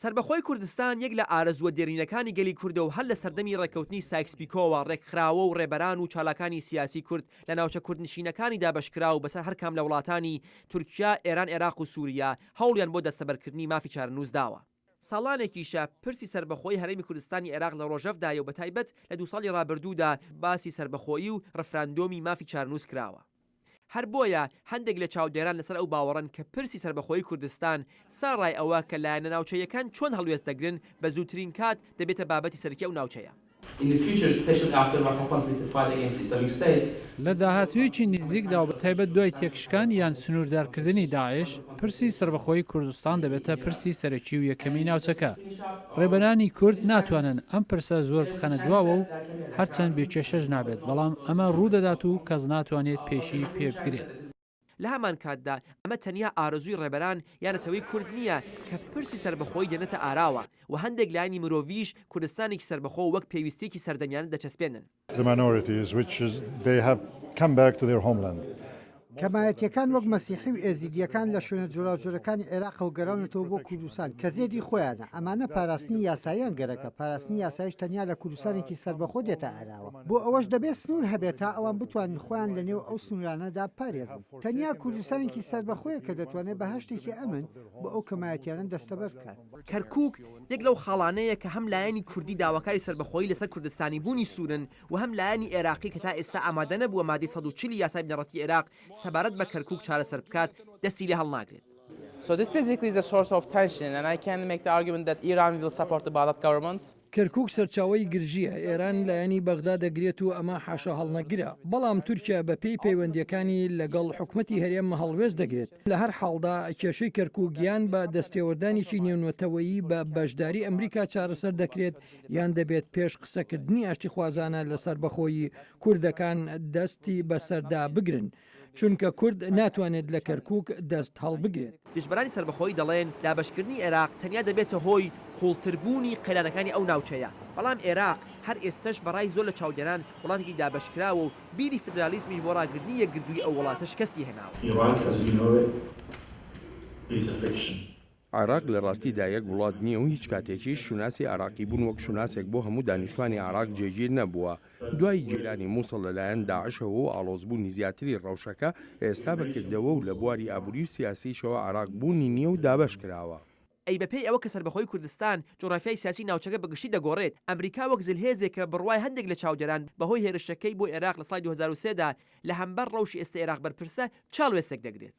سربەخۆی کوردستان یەک لە ئارەزووە دێرینەکانی گەلی کوردە و هەر لە سەردەمی ڕێکەوتنی سایکس-پیکۆوە ڕێکخراوە و ڕێبەران و چالاکانی سیاسی کورد لە ناوچە کوردنشینەکانی دابەشکرا و بەسەر هەرکام لە وڵاتانی تورکیا، ئێران، عێراق و سووریا هەوڵیان بۆ دەستەبەرکردنی مافی چارەنووس داوە. ساڵانێکیشە پرسی سربەخۆی هەرێمی کوردستانی عێراق لە ڕۆژەفدایە و بەتایبەت لە 2 ساڵی ڕابردوودا باسی سربەخۆیی و ڕەفراندۆمی مافی چارەنووس کراوە. هەر بۆیە هەندێک لە چاودێران لەسەر ئەو باوەڕن کە پرسی سربەخۆی کوردستان ساڕای ئەوە کە لایەنە ناوچەیەکان چۆن هەڵوێست دەگرن بە زووترین کات دەبێتە بابەتی سەرەکی ئەو ناوچەیە. لە داهاتوویەکی نزیکدا و بەتایبەت دوای تێکشکان یان سنووردارکردنی داعش پرسی سربەخۆی کوردستان دەبێتە پرسی سەرەکی و یەکەمی ناوچەکە. ڕێبەرانی کورد ناتوانن ئەم پرسە زۆر بخەنە دواوە و هەرچەند بێکێشەش نابێت، بەڵام ئەمە ڕوودەدات و کەس ناتوانێت پێشی پێ بگرێت. لە هەمان کاتدا ئەمە تەنیا ئارەزووی ڕێبەران یانەتەوەی کورد نییە کە پرسی سربەخۆی دێنێتە ئاراوە و هەندێک لایانی مرۆڤیش کوردستانێکی سربەخۆ وەک پێویستێکی سەردەمیانە دەچەسپێنن. کەمایەتیەکان وەک مەسیحی و ئێزیدیەکان لە شوێنە جۆراوجۆرەکانی عێراق و گەڕاونەتەوە بۆ کوردستان کە زێدی خۆیانە. ئەمانە پاراستنی یاساییان گەرەکە. پاراستنی یاساییش تەنیا لە کوردستانێکی سربەخۆ دێتە ئاراوە. بۆ ئەوەش دەبێت سنوور هەبێت تا ئەوان بتوانن خۆیان لە نێو ئەو سنوورانەدا پارێزن. تەنیا کوردستانێکی سربەخۆیە کە دەتوانێت بە هەشتێکی ئەمن بۆ ئەو کەمایەتیانە دەستەبەر بکات. کەرکووک یەک لەو خاڵانەیە کە هەم لایەنی کوردی داواکاری سربەخۆیی لەسەر کوردستانی بوونی سوورن و هەم لایەنی عێراقی کە تا ئێستا ئامادە نەبووە مادەی 140 یاسای بنەڕەتی عێراق سەبارەت بە کەرکووک چارەسەر بکات دەستی لێ هەڵناگرێت. So this basically is a source of tension and I can make the argument that Iran will support the Baghdad government. کەرکووک سەرچاوی گرژیە. ئێران لایەنی بەغدا دەگرێت و ئەمە حاشا هەڵنەگرە. بەڵام تورکیا بە پێی پەیوەندیەکانی لەگەڵ حکومەتی هەرێم هەڵوێست دەگرێت. لە هەر حاڵدا کێشەی کەرکووکیان بە دەستێوەردانێکی نێونەتەوەیی بە بەشداری ئەمریکا چارەسەر دەکرێت یان دەبێت پێش قسەکردنی ئاشتی خوازانە لە سربەخۆیی کوردەکان دەستی بەسەردا بگرن. چونکە کورد ناتوانێت لە کەرکووک دەست هەڵبگرێت. دژبەرانی سربەخۆیی دەڵێن دابەشکردنی عێراق تەنیا دەبێتە هۆی قوڵتربوونی قەیلانەکانی ئەو ناوچەیە. بەڵام عێراق هەر ئێستش بەڕای زۆر لە چاودێران وڵاتێکی دابەشکراوە و بیری فدرالیزمیش بۆ ڕاگرنی یەکگردووی ئەو وڵاتە شکستی هێناوە. عێراق لە ڕاستیدا یەک وڵات نییە و هیچ کاتێکی شوناسی عێراقی بوون وەک شوناسێک بۆ هەموو دانیشتوانی عێراق جێگیر نەبووە. دوای گیرانی مووسڵ لەلایەن داعشەوە و ئاڵۆزبوونی زیاتری ڕەوشەکە ئێستا بەکردەوە و لە بواری ئابووری و سیاسیشەوە عێراق بوونی نییە و دابەش کراوە. ئەی بەپێی ئەوە کە سربەخۆی کوردستان جۆرافیای سیاسی ناوچەکە بەگشتی دەگۆڕێت، ئەمریکا وەک زلهێزێک کە بڕوای هەندێک لە چاودێران بەهۆی هێرشەکەی بۆ عێراق لە ساڵی 2003دا لە هەمبەر ڕەوشی ئێستا عێراق بەرپرسە چاڵوێستێک دەگرێت.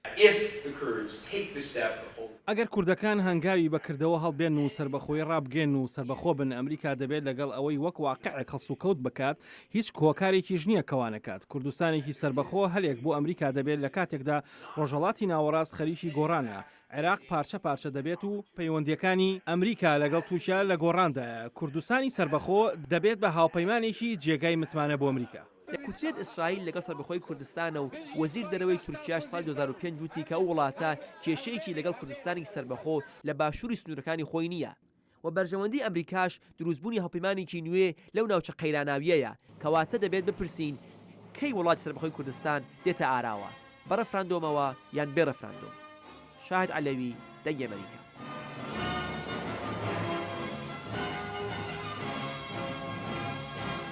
ئەگەر کوردەکان هەنگاوی بەکردەوە هەڵبێن و سربەخۆی ڕابگەن و سربەخۆ بن، ئەمریکا دەبێت لەگەڵ ئەوەی وەک واقعێک خەڵسوکەوت بکات هیچ کۆکارێکیش نییە کەوانەکات. کوردستانێکی سربەخۆ هەلێک بۆ ئەمریکا دەبێت لە کاتێکدا ڕۆژهەڵاتی ناوەڕاست خەریکی گۆڕانە. عێراق پارچە پارچە دەبێت و پەیوەندیەکانی ئەمریکا لەگەڵ تووشیا لە گۆڕاندایە. کوردستانی سربەخۆ دەبێت بە هاوپەیمانێکی جێگای متمانە بۆ ئەمریکا. کوترێت ئیسرائیل لەگەڵ سربەخۆی کوردستانە و وەزیر دەرەوەی تورکیاش ساڵی 2005 وتی کە ئەو وڵاتە کێشەیەکی لەگەڵ کوردستانی سربەخۆ لە باشووری سنوورەکانی خۆی نییە. و بەرژەوەندی ئەمریکاش دروستبوونی هاوپەیمانێکی نوێ لەو ناوچە قەیراناویەیە کەواتە دەبێت بپرسین کەی وڵاتی سربەخۆی کوردستان دێتە ئاراوە بە ڕەفراندۆمەوە یان بێ ڕەفراندۆم. شاهد عەلەوی، دەنگی ئەمریکا.